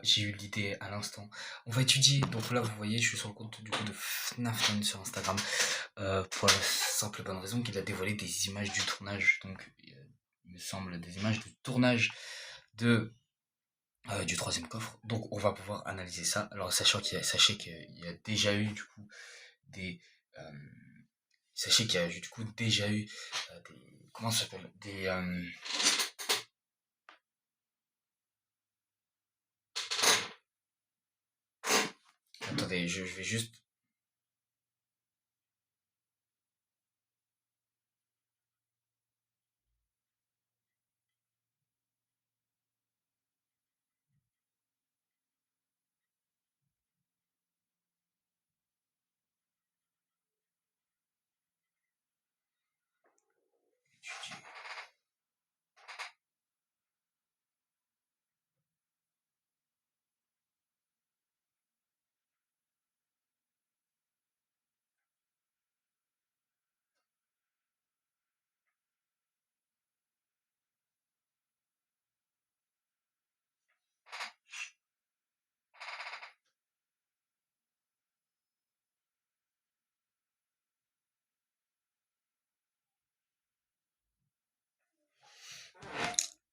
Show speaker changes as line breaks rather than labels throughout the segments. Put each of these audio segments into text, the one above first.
j'ai eu l'idée à l'instant. On va étudier. Donc là, vous voyez, je suis sur le compte du coup de FNAFTON sur Instagram. Pour la simple et bonne raison qu'il a dévoilé des images du tournage. Donc, il me semble, des images du tournage de du troisième coffre. Donc, on va pouvoir analyser ça. Alors, sachez qu'il y a déjà eu du coup des euh, sachez qu'il y a du coup déjà eu des comment ça s'appelle des attendez, je vais juste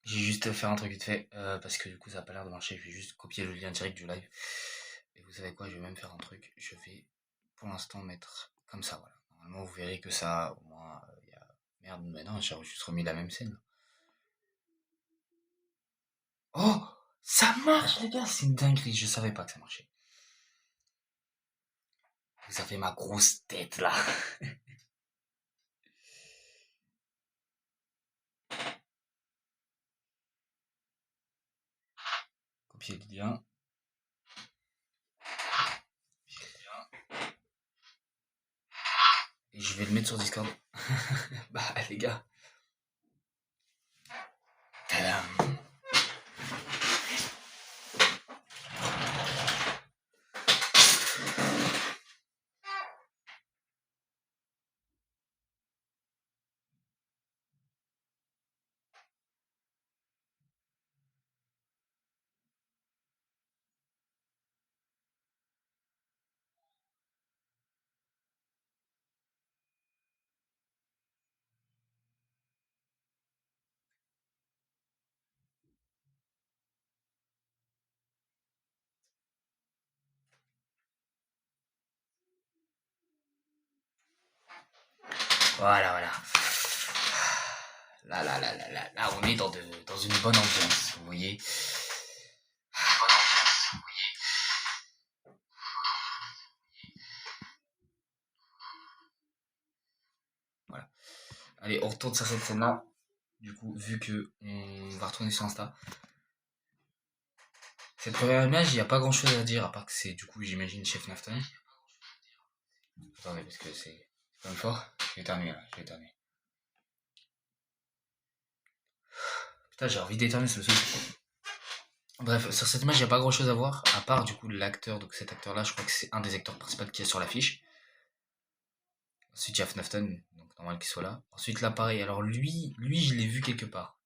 j'ai juste faire un truc vite fait parce que du coup ça a pas l'air de marcher. Je vais juste copier le lien direct du live. Et vous savez quoi, je vais même faire un truc. Je vais pour l'instant mettre comme ça, voilà. Normalement vous verrez que ça au moins y a merde, mais non, j'ai juste remis la même scène. Oh, ça marche les gars, c'est une dinguerie, je savais pas que ça marchait. Vous avez ma grosse tête là. Copier le lien. Et je vais le mettre sur Discord. Bah les gars. Tadam. Voilà, voilà. Là, on est dans une bonne ambiance, vous voyez. Voilà. Allez, on retourne sur cette scène-là. Du coup, vu que on va retourner sur Insta. Cette première image, il n'y a pas grand-chose à dire, à part que c'est, du coup, j'imagine, Chef Nafton. Attendez, parce que c'est quand même fort. Je vais éternuer, là. Je vais éternuer. Putain, j'ai envie d'éternuer, c'est le seul. Bref, sur cette image, il n'y a pas grand-chose à voir, à part, du coup, l'acteur. Donc cet acteur-là, je crois que c'est un des acteurs principaux qui est sur l'affiche. Ensuite, il y a Fnafton, donc normal qu'il soit là. Ensuite, là, pareil. Alors lui, je l'ai vu quelque part.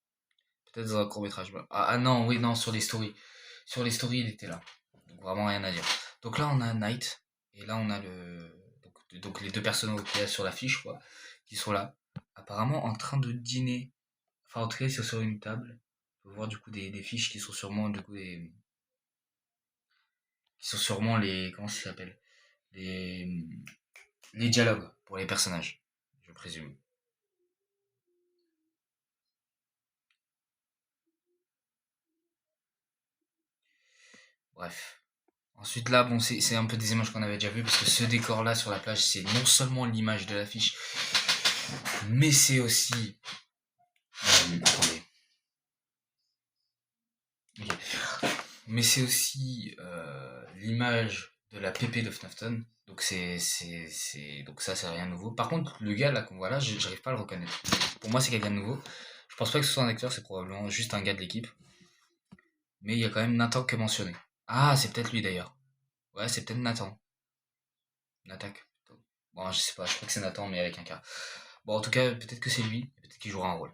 Peut-être dans un court-métrage. Ah non, oui, non, sur les stories. Sur les stories, il était là. Donc vraiment rien à dire. Donc là, on a Knight. Et là, on a donc les deux personnes qu'il y a sur l'affiche, quoi, qui sont là. Apparemment en train de dîner. Enfin, en tout cas, ils sont sur une table. On peut voir du coup des fiches qui sont sûrement du coup qui sont sûrement les comment ça s'appelle les les dialogues pour les personnages, je présume. Bref. Ensuite là, bon, c'est un peu des images qu'on avait déjà vues parce que ce décor là sur la plage, c'est non seulement l'image de l'affiche, mais c'est aussi attendez. Ok. Mais c'est aussi l'image de la PP de Fnafton. Donc donc ça c'est rien de nouveau. Par contre, le gars là qu'on voit là, j'arrive pas à le reconnaître. Pour moi, c'est quelqu'un de nouveau. Je pense pas que ce soit un acteur, c'est probablement juste un gars de l'équipe. Mais il y a quand même Nathan qui est mentionné. Ah, c'est peut-être lui d'ailleurs. Ouais, c'est peut-être Nathan. Natak. Bon, je sais pas, je crois que c'est Nathan, mais avec un K. Bon, en tout cas, peut-être que c'est lui, peut-être qu'il jouera un rôle.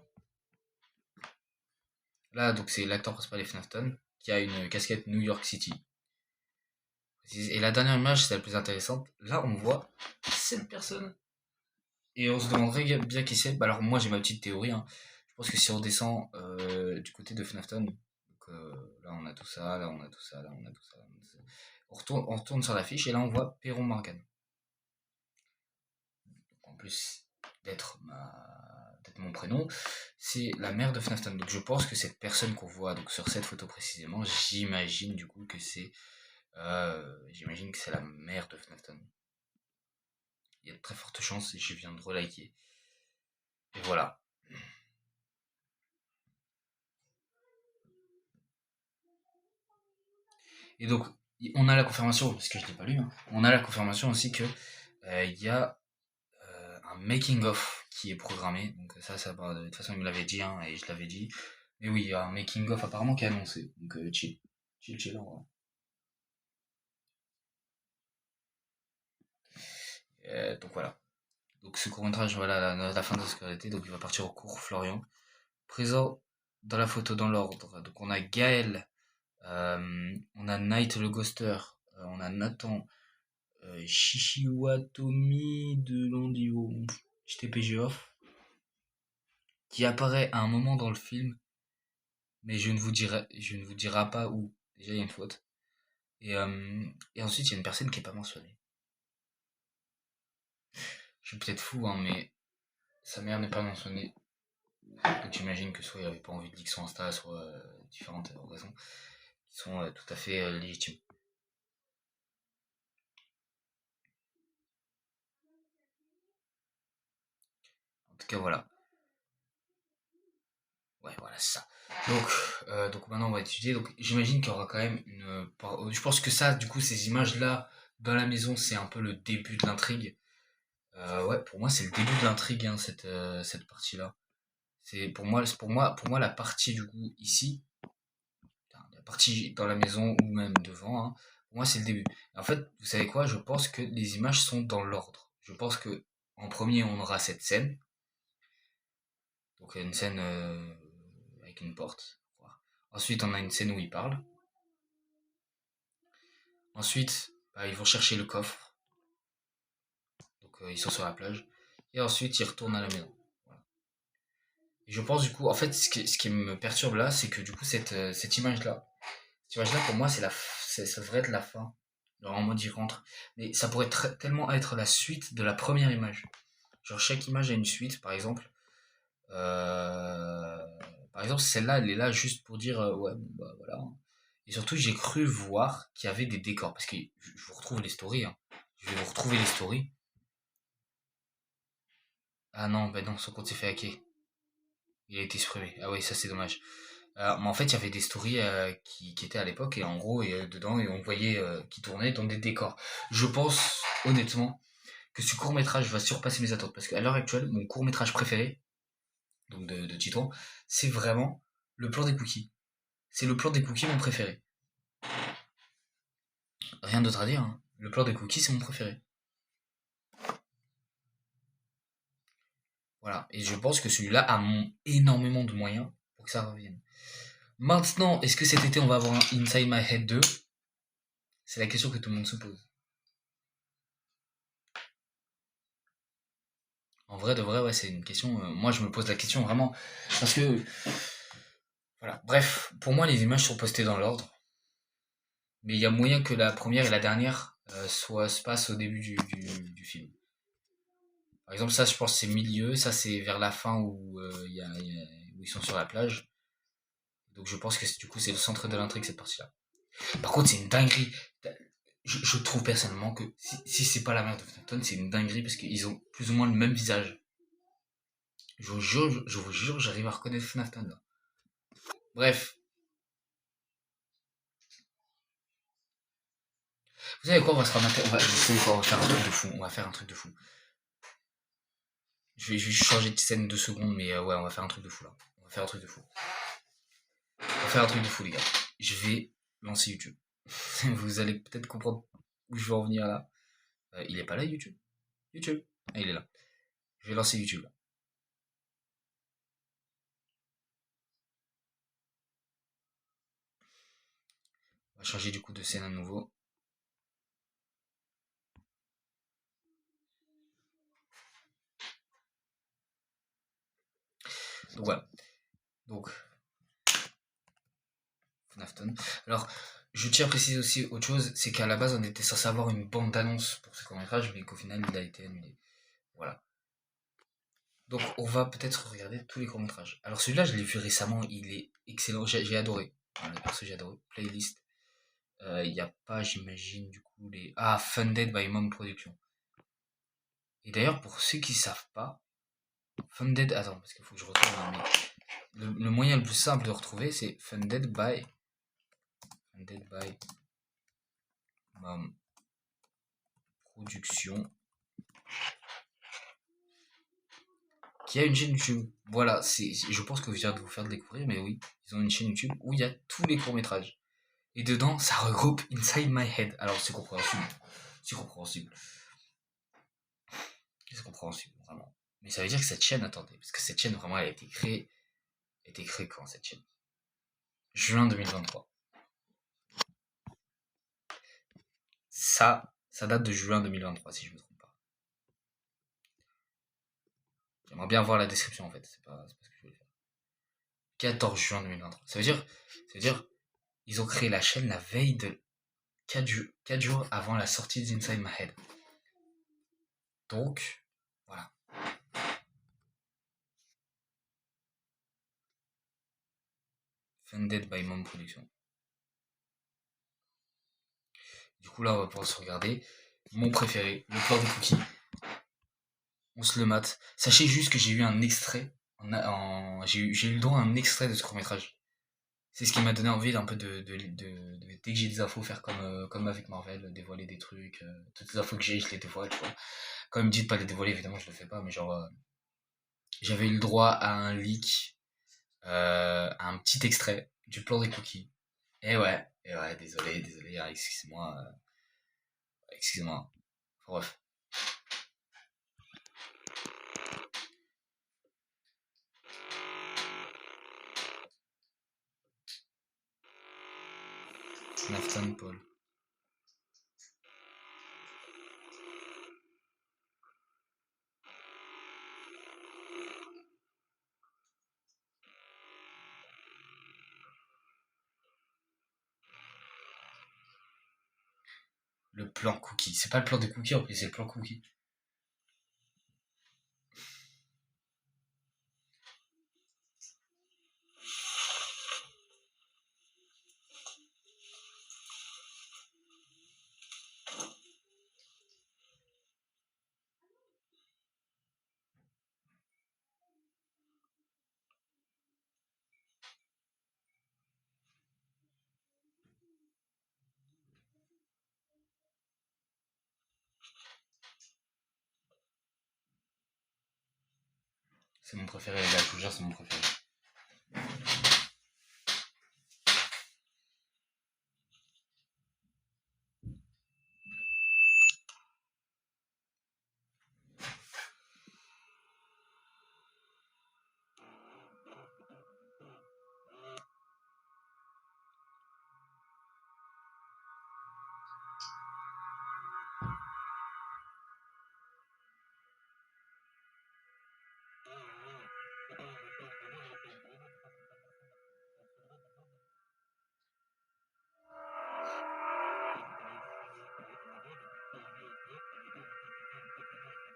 Là, donc c'est l'acteur principal des Fnafton, qui a une casquette New York City. Et la dernière image, c'est la plus intéressante. Là, on voit cette personne. Et on se demanderait bien qui c'est. Bah alors moi, j'ai ma petite théorie, hein. Je pense que si on descend du côté de Fnafton, donc, là on a tout ça, là on a tout ça, là on a tout ça, là, on a tout ça. On retourne sur la fiche et là on voit Perron Morgan. En plus d'être mon prénom, c'est la mère de Fnafton. Donc je pense que cette personne qu'on voit donc sur cette photo précisément, j'imagine du coup que c'est la mère de Fnafton. Il y a de très fortes chances et je viens de reliker. Et voilà. Et donc on a la confirmation, parce que je l'ai pas lu, hein, on a la confirmation aussi que il y a un making of qui est programmé. Donc ça bah, de toute façon il me l'avait dit, hein, et je l'avais dit. Mais oui, il y a un making of apparemment qui est annoncé. Donc chill en vrai. Donc voilà. Donc ce court métrage, voilà la fin de la scolarité. Donc il va partir au cours Florian. Présent dans la photo dans l'ordre. Donc on a Gaël, on a Night le Ghoster, on a Nathan, Shishiwatomi de Landio, JTPG off, qui apparaît à un moment dans le film, mais je ne vous dirai pas où. Déjà, il y a une faute. Et ensuite, il y a une personne qui est pas mentionnée. Je suis peut-être fou, hein, mais sa mère n'est pas mentionnée. Donc j'imagine que soit il avait pas envie de dire son Insta, soit différentes raisons qui sont tout à fait légitimes. En tout cas, voilà. Ouais, voilà, c'est ça. Donc maintenant, on va étudier. Donc j'imagine qu'il y aura quand même je pense que ça, du coup, ces images-là dans la maison, c'est un peu le début de l'intrigue. Ouais, pour moi, c'est le début de l'intrigue, hein, cette partie-là. Pour moi, la partie du coup ici, la partie dans la maison ou même devant, hein, pour moi, c'est le début. En fait, vous savez quoi? Je pense que les images sont dans l'ordre. Je pense que en premier, on aura cette scène. Donc une scène avec une porte. Ensuite, on a une scène où ils parlent. Ensuite, bah, ils vont chercher le coffre. Donc ils sont sur la plage. Et ensuite, ils retournent à la maison. Voilà. Et je pense du coup, en fait, ce qui me perturbe là, c'est que du coup, cette image-là, pour moi, ça devrait être la fin. Genre en mode ils rentrent. Mais ça pourrait tellement être la suite de la première image. Genre chaque image a une suite, par exemple. Euh, Par exemple, celle-là, elle est là juste pour dire ouais, bon, bah voilà. Et surtout, j'ai cru voir qu'il y avait des décors. Parce que je vous retrouve les stories, hein. Je vais vous retrouver les stories. Ah non, bah non, son compte s'est fait hacker. Il a été supprimé. Ah oui, ça c'est dommage. Mais en fait, il y avait des stories qui étaient à l'époque, et en gros, et, dedans, et on voyait qui tournaient dans des décors. Je pense, honnêtement, que ce court-métrage va surpasser mes attentes. Parce qu'à l'heure actuelle, mon court-métrage préféré, donc de Titouan, c'est vraiment le plan des cookies. C'est le plan des cookies mon préféré. Rien d'autre à dire, hein. Le plan des cookies, c'est mon préféré. Voilà. Et je pense que celui-là énormément de moyens pour que ça revienne. Maintenant, est-ce que cet été, on va avoir un Inside My Head 2? C'est la question que tout le monde se pose. En vrai, de vrai, ouais, c'est une question. Moi, je me pose la question vraiment. Parce que, voilà. Bref, pour moi, les images sont postées dans l'ordre. Mais il y a moyen que la première et la dernière se passent au début du film. Par exemple, ça, je pense, c'est milieu. Ça, c'est vers la fin où, où ils sont sur la plage. Donc, je pense que du coup, c'est le centre de l'intrigue, cette partie-là. Par contre, c'est une dinguerie. Je trouve personnellement que si c'est pas la mère de Fenton, c'est une dinguerie parce qu'ils ont plus ou moins le même visage. Je vous jure, j'arrive à reconnaître Fnafton là. Bref, vous savez quoi, on va se ramater, vous savez quoi, on va faire un truc de fou, on va faire un truc de fou. Je vais juste changer de scène 2 secondes, mais ouais, on va faire un truc de fou là. On va faire un truc de fou. On va faire un truc de fou, les gars. Je vais lancer YouTube. Vous allez peut-être comprendre où je veux en venir là. Il est pas là, YouTube. YouTube. Ah, il est là. Je vais lancer YouTube là. va changer du coup de scène à nouveau. Donc voilà. Donc, Fnafton. Alors, je tiens à préciser aussi autre chose, c'est qu'à la base on était censé avoir une bande d'annonce pour ce court-métrage, mais qu'au final il a été annulé. Voilà. Donc on va peut-être regarder tous les courts-métrages. Alors celui-là, je l'ai vu récemment, il est excellent, j'ai adoré. Voilà, perso, j'ai adoré. Playlist. Il n'y a pas, j'imagine, du coup, les... Ah, Funded by Mom Production. Et d'ailleurs, pour ceux qui savent pas, Funded... Attends, parce qu'il faut que je retrouve, hein, mais le moyen le plus simple de retrouver, c'est Funded by Mom Production, qui a une chaîne YouTube. Voilà, je pense que je viens de vous faire le découvrir, mais oui, ils ont une chaîne YouTube où il y a tous les courts-métrages. Et dedans, ça regroupe Inside My Head. Alors, c'est compréhensible. C'est compréhensible. C'est compréhensible, vraiment. Mais ça veut dire que cette chaîne, attendez, parce que cette chaîne, vraiment, elle a été créée. Elle a été créée quand, cette chaîne? Juin 2023. Ça date de juin 2023, si je me trompe pas. J'aimerais bien voir la description, en fait. C'est pas ce que je voulais faire. 14 juin 2023. Ça veut dire, ils ont créé la chaîne la veille de 4 jours avant la sortie d'Inside My Head. Donc, voilà. Funded by Mom Production. Du coup, là, on va pouvoir se regarder. Mon préféré, le plan des cookies. On se le mate. Sachez juste que j'ai eu un extrait. J'ai eu le droit à un extrait de ce court-métrage. C'est ce qui m'a donné envie d'un peu dès que j'ai des infos, faire comme avec Marvel, dévoiler des trucs. Toutes les infos que j'ai, je les dévoile, tu vois. Quand ils me disent de pas les dévoiler, évidemment, je le fais pas, mais genre, j'avais eu le droit à un leak, à un petit extrait du plan des cookies. Et ouais, désolé, hein, excusez-moi. Bref. Nathan Paul. Le plan cookie. C'est pas le plan des cookies en plus, c'est le plan cookie. C'est mon préféré, les gars, je vous jure, c'est mon préféré.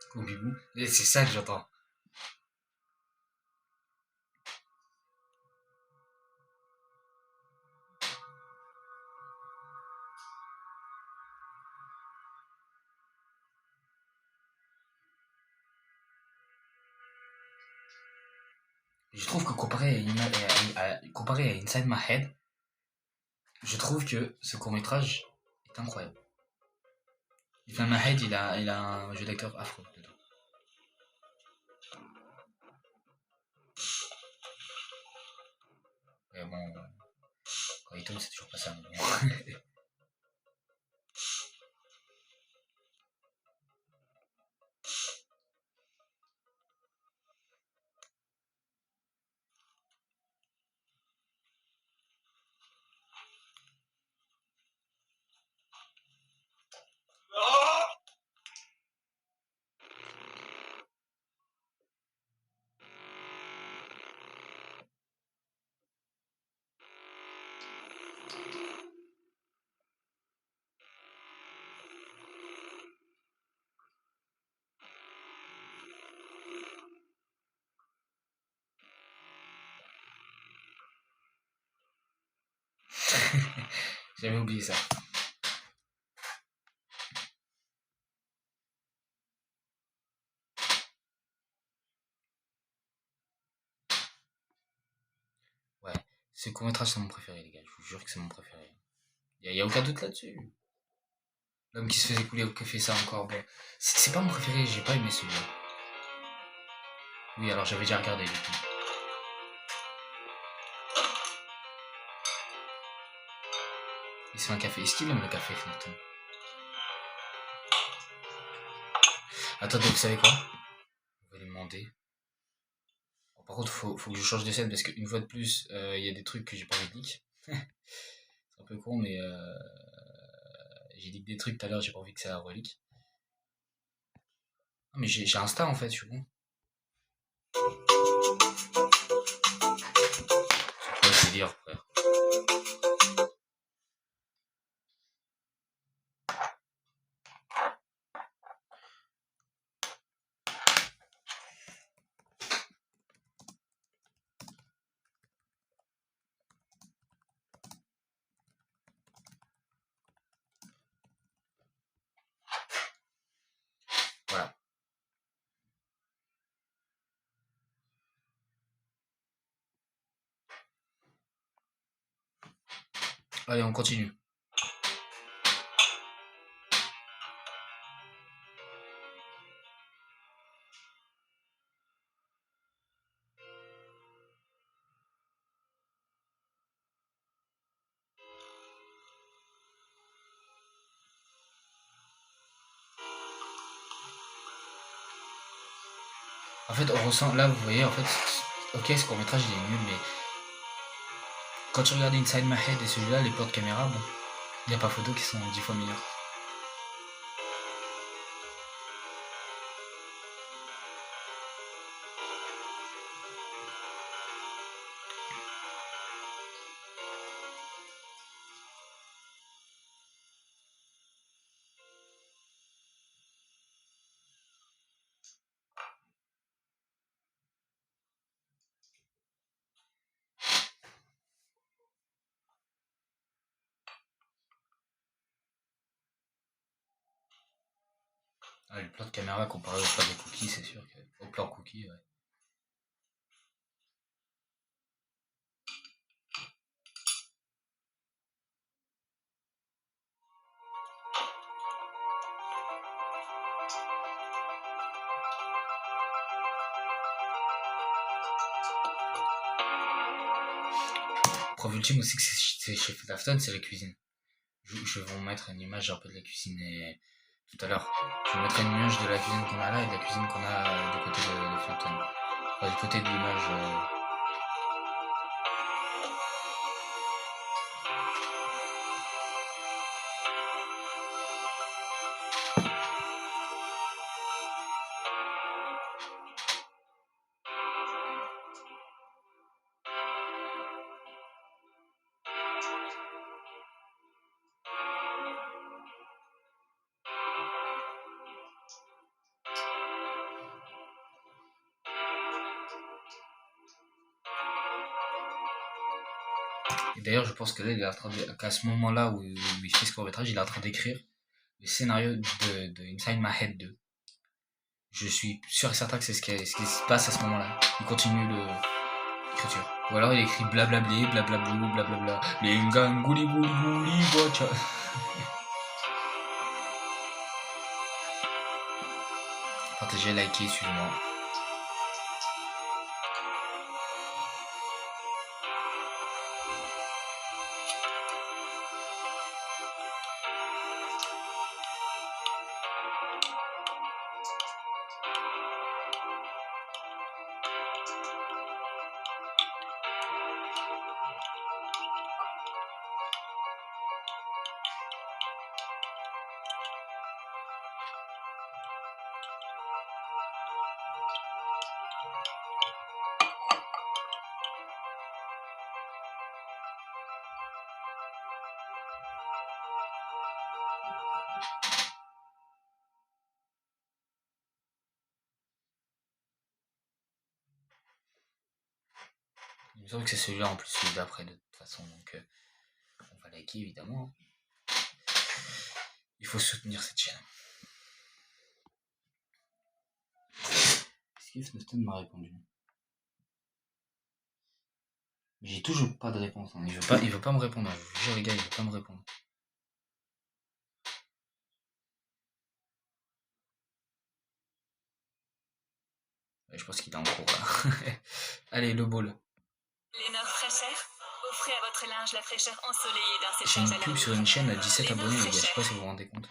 Scooby-Doo. Et c'est ça que j'entends. Je trouve que comparé à Inside My Head, je trouve que ce court-métrage est incroyable. Inside My Head, il a un jeu d'acteur affreux dedans. Mais bon, quand il tombe, c'est toujours pas ça. Mais bon. J'avais oublié ça. Ouais, ce court-métrage, c'est mon préféré, les gars. Je vous jure que c'est mon préféré. Y a aucun doute là-dessus. L'homme qui se faisait couler au café, ça encore. Bon, c'est pas mon préféré, j'ai pas aimé celui-là. Oui, alors j'avais déjà regardé du coup. Et c'est un café. Est-ce qu'il aime le café, Fulton? Attendez, vous savez quoi? On va lui demander. Bon, par contre, faut que je change de scène parce qu'une fois de plus, il y a des trucs que j'ai pas envie de leak. C'est un peu con, mais j'ai dit des trucs tout à l'heure, j'ai pas envie que ça relique. Ah, mais j'ai Insta en fait, je suis bon. C'est quoi ce délire, frère? Voilà. Allez, on continue. En fait, on ressent, là, vous voyez, en fait, ok, ce court-métrage, il est nul, mais quand tu regardes Inside My Head et celui-là, les plans de caméra, bon, il n'y a pas photo qui sont 10 fois meilleurs. Ah, le plan de caméra comparé au plan des cookies, c'est sûr que. Au plan cookie, ouais. Preuve ultime aussi que c'est chez Afton, c'est la cuisine. Je vais vous mettre une image un peu de la cuisine et tout à l'heure. Je vous mettrai une image de la cuisine qu'on a là et de la cuisine qu'on a du côté de Fulton. Enfin, du côté de l'image. Et d'ailleurs, je pense que là, il est en train qu'à ce moment-là où il fait ce court-métrage, il est en train d'écrire le scénario de Inside My Head 2. Je suis sûr et certain que c'est ce qui se passe à ce moment-là. Il continue l'écriture. Ou alors il écrit blablablé, blablablou, blablabla. Lingang, gouli, gouli, gouli, bocha. Partagez, likez, suivez-moi. Il me semble que c'est celui-là en plus, celui d'après de toute façon. Donc pas liker évidemment. Il faut soutenir cette chaîne. Est-ce que Snowstone m'a répondu? J'ai toujours pas de réponse. Hein. Il veut pas me répondre. Je vous jure les gars, il veut pas me répondre. Ouais, je pense qu'il est en cours là. Allez, le ball.
Lénore Fraîcheur, offrez à votre linge la fraîcheur ensoleillée d'un
J'ai
séchage à
une
la
pub sur une chaîne à 17 abonnés les gars, je sais pas si vous vous rendez compte.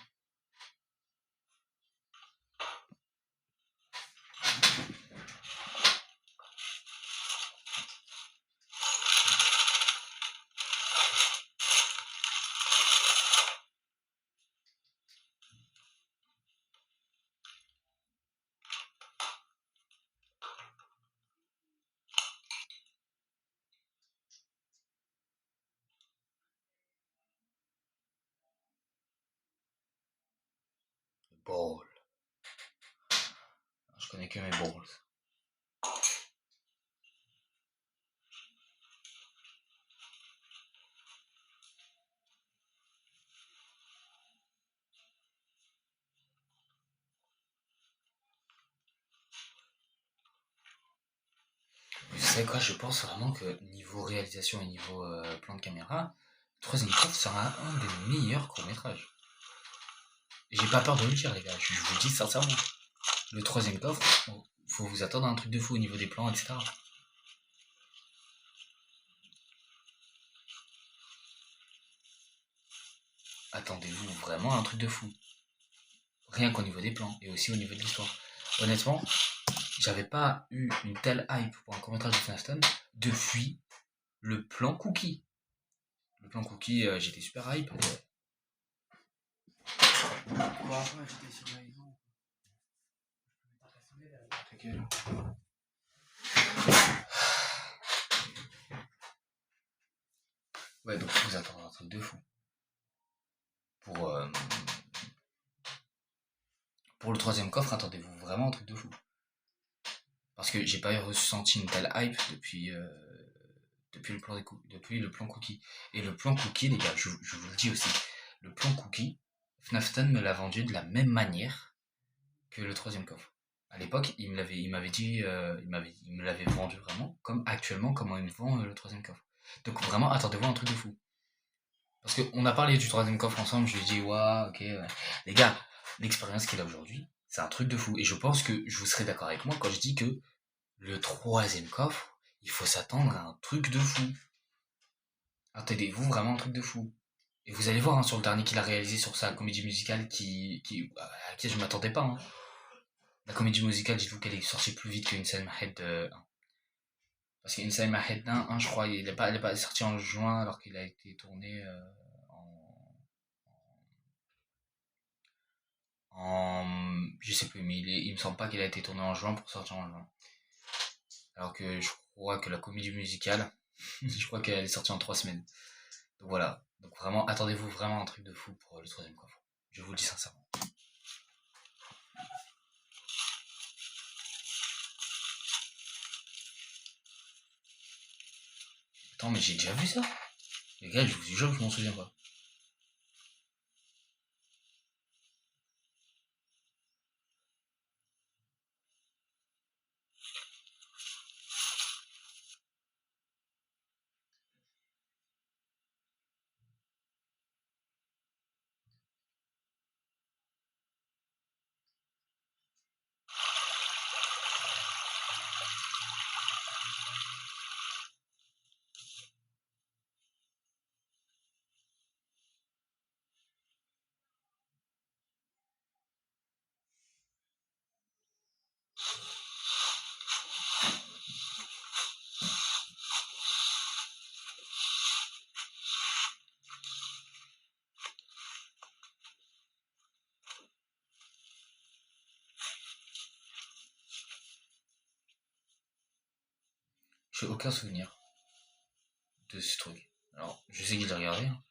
Ball. Je connais que mes balls. Vous savez quoi, je pense vraiment que niveau réalisation et niveau plan de caméra, Troisième coffre sera un des meilleurs courts-métrages. J'ai pas peur de le dire les gars, je vous le dis sincèrement. Le troisième coffre, faut vous attendre à un truc de fou au niveau des plans, etc. Attendez-vous vraiment à un truc de fou. Rien qu'au niveau des plans et aussi au niveau de l'histoire. Honnêtement, j'avais pas eu une telle hype pour un court-métrage de Flintstone depuis le plan Cookie. Le plan Cookie, j'étais super hype. J'étais sur la maison. Ouais, donc vous attendez un truc de fou. Pour le troisième coffre, attendez-vous vraiment un truc de fou. Parce que j'ai pas ressenti une telle hype depuis le plan Cookie. Et le plan Cookie, les gars, je vous le dis aussi, le plan Cookie, FNAF Stone me l'a vendu de la même manière que le troisième coffre. À l'époque, il me l'avait vendu vraiment comme actuellement comment il me vend le troisième coffre. Donc vraiment, attendez-vous un truc de fou. Parce qu'on a parlé du troisième coffre ensemble, je lui ai dit, ouais, ok, ouais. Les gars, l'expérience qu'il a aujourd'hui, c'est un truc de fou. Et je pense que je vous serez d'accord avec moi quand je dis que le troisième coffre, il faut s'attendre à un truc de fou. Attendez-vous vraiment un truc de fou. Et vous allez voir hein, sur le dernier qu'il a réalisé sur sa comédie musicale à laquelle je m'attendais pas. Hein. La comédie musicale, dites-vous qu'elle est sortie plus vite que Inside My Head 1. Parce qu'Inside My Head 1, je crois, elle est pas sorti en juin alors qu'il a été tourné je sais plus, mais il me semble pas qu'il a été tourné en juin pour sortir en juin. Alors que je crois que la comédie musicale, je crois qu'elle est sortie en 3 semaines. Donc voilà. Donc vraiment, attendez-vous vraiment un truc de fou pour le troisième coffre. Je vous le dis sincèrement. Attends, mais j'ai déjà vu ça. Les gars, je vous jure que je m'en souviens pas. J'ai aucun souvenir de ce truc. Alors, je sais qu'il a regardé. Hein.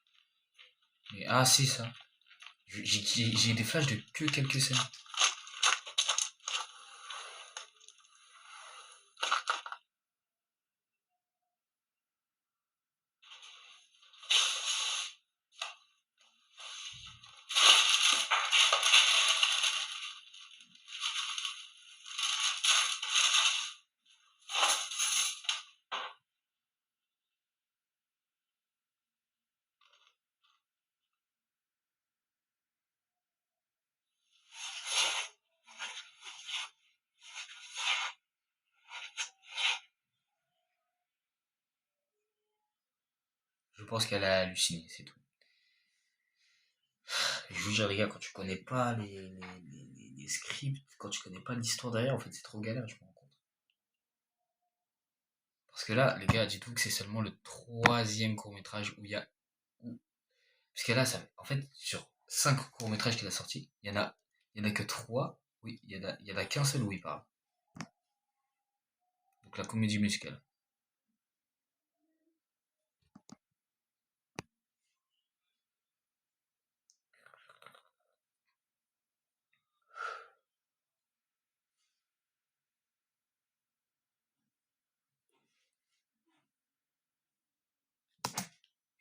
Mais ah, si, ça. J'ai des flashs de que quelques scènes. pense qu'elle a halluciné, c'est tout. Je veux dire, les gars, quand tu connais pas les scripts, quand tu connais pas l'histoire derrière, en fait, c'est trop galère, je me rends compte. Parce que là, les gars, dites-vous que c'est seulement le troisième court-métrage où il y a. Parce que là, en fait, sur 5 courts-métrages qu'il a sortis, il y en a que 3. Oui, il y en a qu'un seul où il parle. Donc la comédie musicale.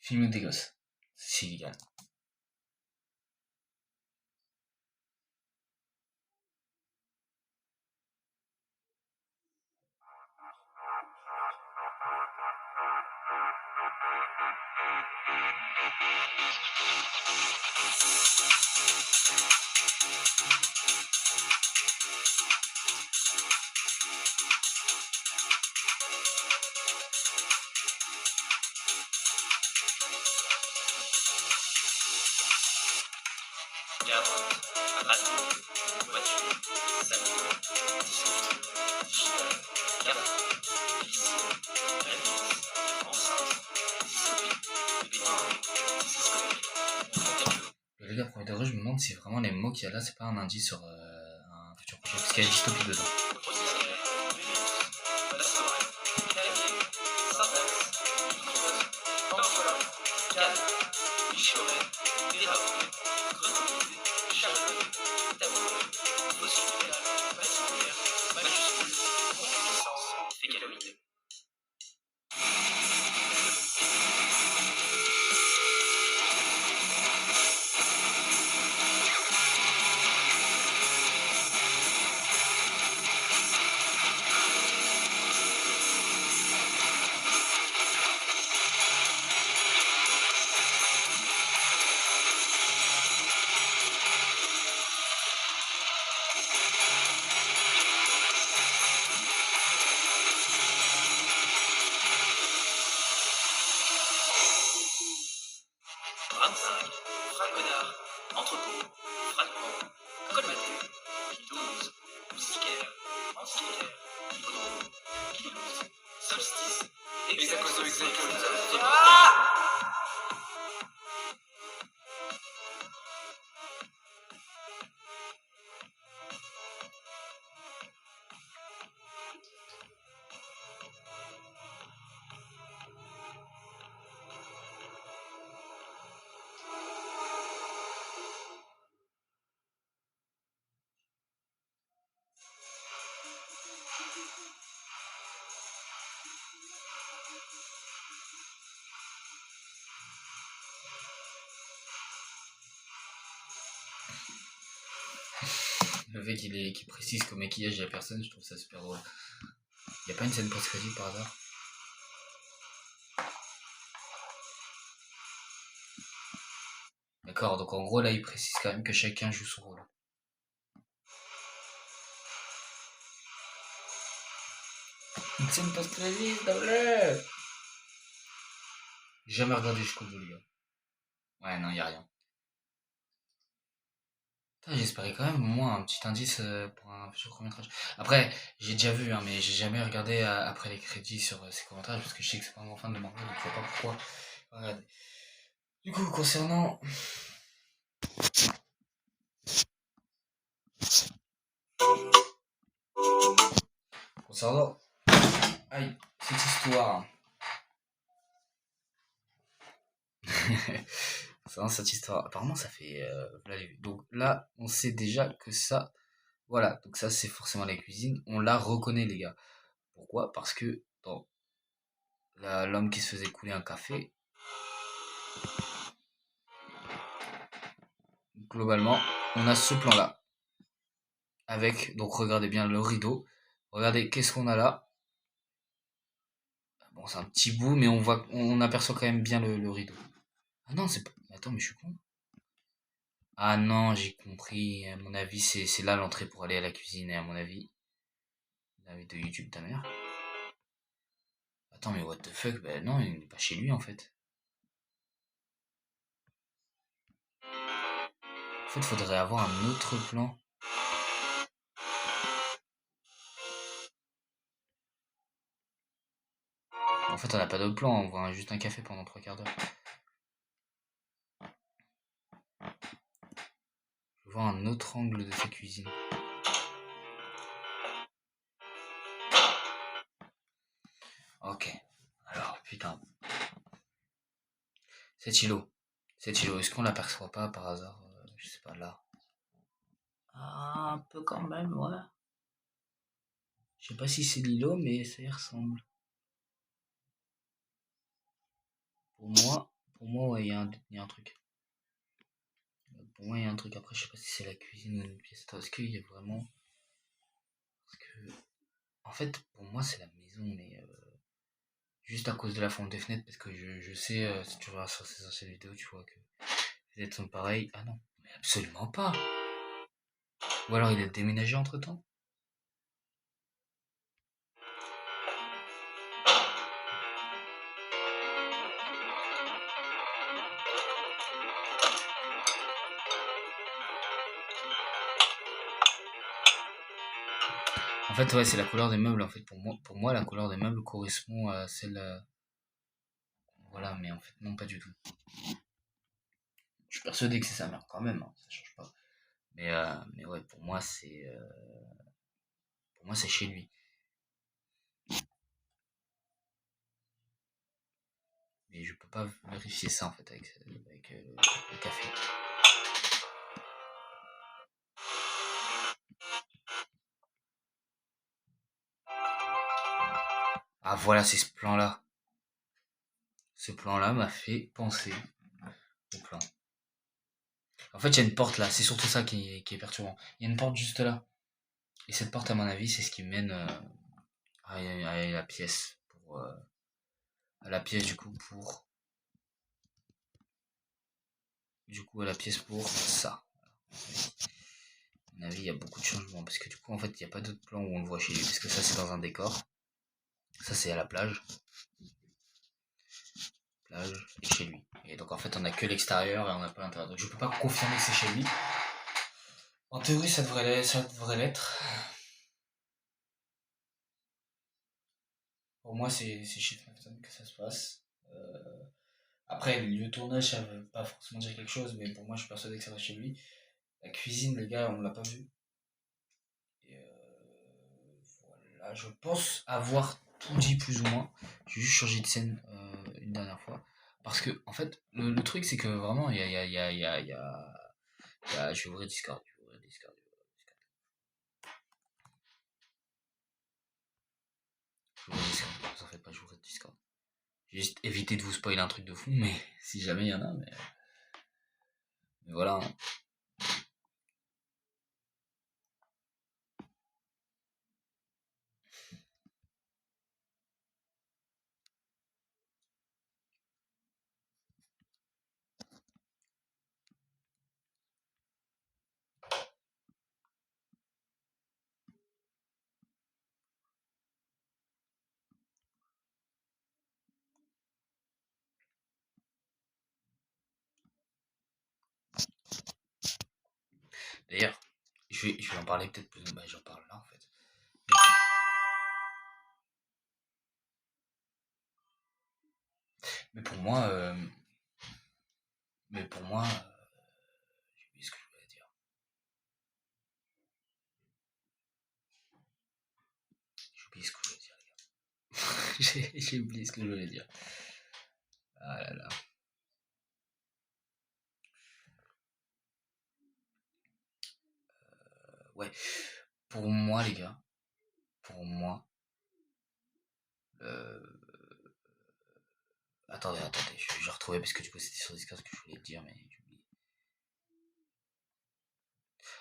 Film avec des gosses. C'est illégal.
Carotte, raton, voiture, samedi, discute, digital, carte, glisse, réponse, enceinte, discopique, discopique.
Et les gars, premier degré, je me demande si vraiment les mots qu'il y a là, c'est pas un indice sur un futur projet. Parce qu'il y a dystopie dedans.
Fragonard, entrepôt, fragment, colmaté, 12, moustiquaire, antiquaire, hippodrome, pilote, solstice,
Le fait qu'il précise qu'au maquillage il y a personne, je trouve ça super drôle. Il y a pas une scène post-crédit par hasard? D'accord, donc en gros là il précise quand même que chacun joue son rôle. Une scène post-crédit, s'il te plaît! J'ai jamais regardé jusqu'au bout, les gars. Ouais, non, y a rien. Putain, j'espérais quand même au moins un petit indice pour un futur court-métrage. Après, j'ai déjà vu, hein, mais j'ai jamais regardé après les crédits sur ces courts-métrages parce que je sais que c'est pas un grand fan de Marvel, donc je sais pas pourquoi. Regardez. Du coup, concernant, aïe, cette histoire. Cette histoire. Apparemment, ça fait. Donc là, on sait déjà que ça. Voilà, donc ça, c'est forcément la cuisine. On la reconnaît, les gars. Pourquoi? Parce que dans l'homme qui se faisait couler un café, globalement, on a ce plan-là. Avec, donc regardez bien le rideau. Regardez, qu'est-ce qu'on a là? Bon, c'est un petit bout, mais on aperçoit quand même bien le rideau. Ah non, c'est pas. Attends, mais je suis con. Ah non, j'ai compris. À mon avis, c'est là l'entrée pour aller à la cuisine. Et à mon avis, la vidéo YouTube, ta mère. Attends, mais what the fuck? Bah non, il n'est pas chez lui en fait. fait, faudrait avoir un autre plan. En fait, on n'a pas d'autre plan, on voit juste un café pendant 3 quarts d'heure. Je veux voir un autre angle de sa cuisine. Ok. Alors, putain. Cet îlot. Est-ce qu'on l'aperçoit pas par hasard? Je sais pas, là. Ah, un peu quand même, ouais. Je sais pas si c'est l'îlot, mais ça y ressemble. Pour moi, ouais, y a un truc. Pour moi, il y a un truc. Après, je sais pas si c'est la cuisine ou une pièce. Attends, est-ce qu'il y a vraiment. Parce que. En fait, pour moi, c'est la maison, mais. Juste à cause de la forme des fenêtres, parce que je sais, si tu regardes sur ces anciennes vidéos, tu vois que les fenêtres sont pareilles. Ah non, mais absolument pas. Ou alors il a déménagé entre temps. En fait, ouais, c'est la couleur des meubles. En fait, pour moi, la couleur des meubles correspond à celle. Voilà, mais en fait, non, pas du tout. Je suis persuadé que c'est sa mère quand même, hein, ça change pas. Mais ouais, pour moi, c'est chez lui. Mais je peux pas vérifier ça en fait avec le café. Ah voilà, c'est ce plan-là. Ce plan-là m'a fait penser au plan. En fait, il y a une porte là, c'est surtout ça qui est perturbant. Il y a une porte juste là. Et cette porte, à mon avis, c'est ce qui mène à la pièce. À la pièce, à la pièce pour ça. À mon avis, il y a beaucoup de changements. Parce que du coup, en fait, il n'y a pas d'autre plan où on le voit chez lui. Parce que ça, c'est dans un décor. Ça, c'est à la plage. Et chez lui. Et donc, en fait, on a que l'extérieur et on n'a pas l'intérieur. Donc, je peux pas confirmer que c'est chez lui. En théorie, ça devrait l'être. Pour moi, c'est chez Snapton que ça se passe. Après, le lieu de tournage, ça veut pas forcément dire quelque chose, mais pour moi, je suis persuadé que ça va chez lui. La cuisine, les gars, on l'a pas vu. Et voilà, je pense avoir tout dit plus ou moins. J'ai juste changé de scène une dernière fois. Parce que, en fait, le truc, c'est que vraiment, je vais ouvrir Discord. Vous en faites pas, j'ouvrirai Discord. J'ai juste évité de vous spoiler un truc de fou, mais si jamais il y en a, mais voilà. Hein. D'ailleurs, je vais en parler peut-être plus. Bah, j'en parle là en fait. Mais pour moi, j'ai oublié ce que je voulais dire. J'ai oublié ce que je voulais dire, les gars. J'ai oublié ce que je voulais dire. Ah là là. Ouais. Pour moi, les gars, pour moi, euh, attendez, je vais retrouver parce que du coup c'était sur Discord que je voulais dire, mais j'ai oublié.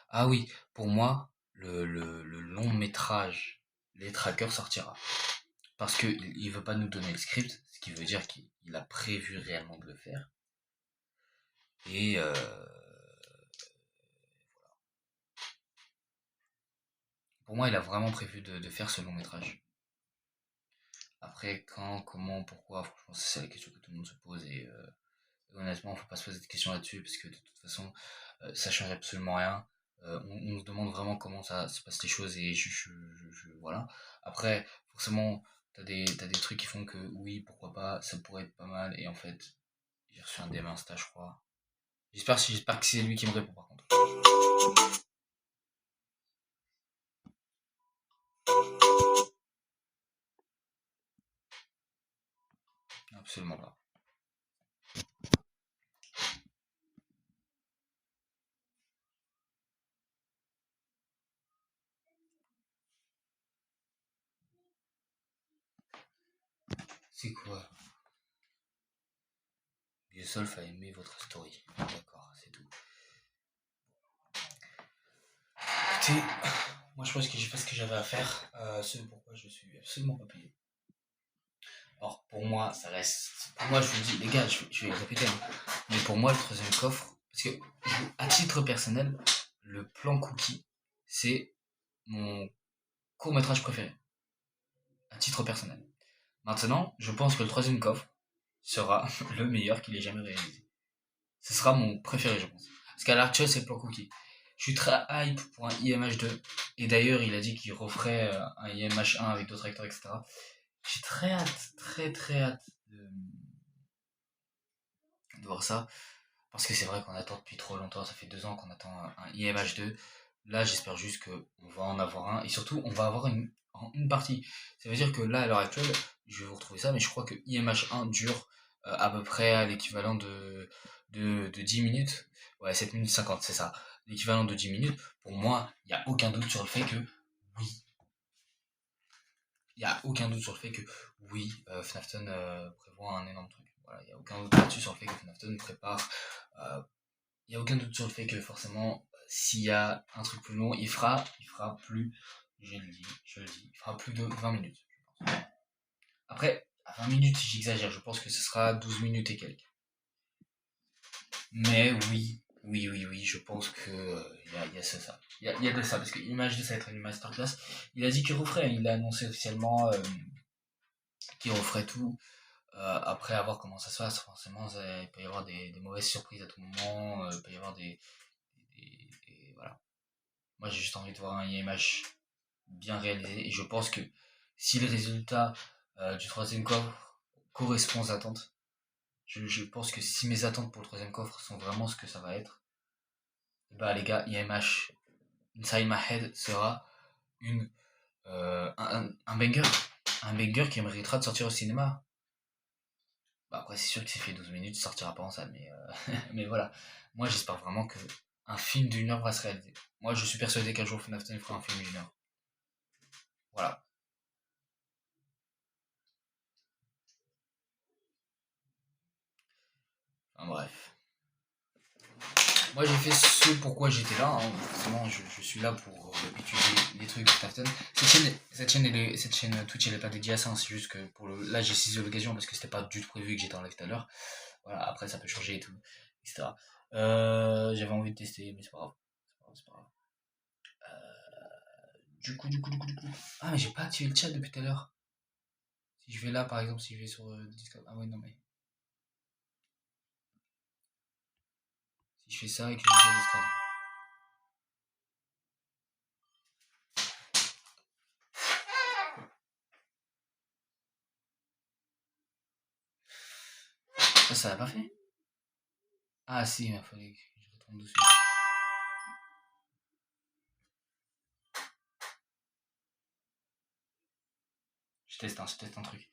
Ah oui, pour moi, le long métrage Les Trackers sortira. Parce qu'il veut pas nous donner le script, ce qui veut dire qu'il a prévu réellement de le faire. Et pour moi, il a vraiment prévu de faire ce long métrage. Après, quand, comment, pourquoi, franchement, c'est la question que tout le monde se pose. Et honnêtement, faut pas se poser de questions là-dessus, parce que de toute façon, ça change absolument rien. On se demande vraiment comment ça se passe les choses et voilà. Après, forcément, t'as des trucs qui font que oui, pourquoi pas, ça pourrait être pas mal. Et en fait, j'ai reçu un DM Insta, je crois. J'espère que c'est lui qui me répond par contre. Absolument pas. C'est quoi? Biosolf a aimé votre story. D'accord, c'est tout. Écoutez, moi je pense que j'ai fait ce que j'avais à faire. Ce pourquoi je suis absolument pas payé. Alors pour moi, ça reste. Pour moi, je vous dis, les gars, je vais le répéter, hein. Mais pour moi, le troisième coffre, parce que à titre personnel, le plan Cookie, c'est mon court-métrage préféré. À titre personnel. Maintenant, je pense que le troisième coffre sera le meilleur qu'il ait jamais réalisé. Ce sera mon préféré, je pense. Parce qu'à l'heure actuelle, c'est le plan Cookie. Je suis très hype pour un IMH2. Et d'ailleurs, il a dit qu'il referait un IMH1 avec d'autres acteurs, etc. J'ai très hâte, très hâte de voir ça. Parce que c'est vrai qu'on attend depuis trop longtemps. Ça fait 2 ans qu'on attend un IMH2. Là, j'espère juste qu'on va en avoir un. Et surtout, on va avoir une partie. Ça veut dire que là, à l'heure actuelle, je vais vous retrouver ça, mais je crois que IMH1 dure à peu près à l'équivalent de 10 minutes. Ouais, 7 minutes 50, c'est ça. L'équivalent de 10 minutes. Pour moi, il n'y a aucun doute sur le fait que oui. Il n'y a aucun doute sur le fait que oui, Fnafton prévoit un énorme truc. Voilà, il n'y a aucun doute là-dessus sur le fait que Fnafton prépare. Il n'y a aucun doute sur le fait que forcément, s'il y a un truc plus long, il fera plus, je le dis, il fera plus de 20 minutes. Je pense. Après, à 20 minutes, j'exagère, je pense que ce sera 12 minutes et quelques. Mais oui, je pense que y a ça. Il y a de ça, parce que Image 2, ça va être une masterclass. Il a dit qu'il referait, il a annoncé officiellement qu'il referait tout. Après, à voir comment ça se passe, forcément, il peut y avoir des mauvaises surprises à tout moment, il peut y avoir voilà. Moi, j'ai juste envie de voir un IMH bien réalisé, et je pense que si le résultat du troisième coffre correspond aux attentes, je pense que si mes attentes pour le troisième coffre sont vraiment ce que ça va être, bah les gars, IMH Inside My Head sera un banger. Un banger qui méritera de sortir au cinéma. Bah après, c'est sûr que s'il fait 12 minutes, il sortira pas en salle, mais voilà. Moi, j'espère vraiment que un film d'une heure va se réaliser. Moi, je suis persuadé qu'un jour, Fnafton fera un film d'une heure. Voilà. Enfin, bref. Moi, j'ai fait ce pourquoi j'étais là, hein. Forcément, je suis là pour étudier les trucs de Fnafton. Cette chaîne Twitch, elle est pas dédiée à ça, hein. C'est juste que là, j'ai saisi l'occasion parce que c'était pas du tout prévu que j'étais en live tout à l'heure. Voilà, après, ça peut changer et tout, etc. J'avais envie de tester, mais c'est pas grave. C'est pas grave. Du coup. Ah, mais j'ai pas activé le chat depuis tout à l'heure. Si je vais là, par exemple, si je vais sur Discord. Ah ouais, non, mais. Si je fais ça et que je vais sur Discord. Ça l'a pas fait? Ah, si, il fallait que je retourne dessus. Je teste un truc.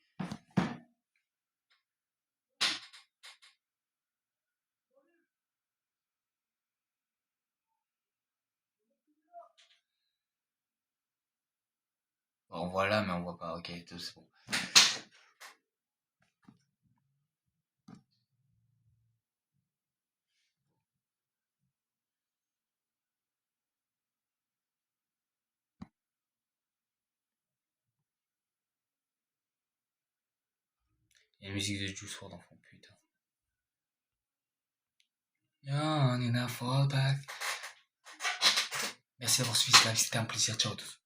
Bon, on voit là, mais on voit pas. Ok, c'est bon. Et la musique de Juice WRLD en fond, putain. Young in a fallback. Merci d'avoir suivi ce live, c'était un plaisir. Ciao à tous.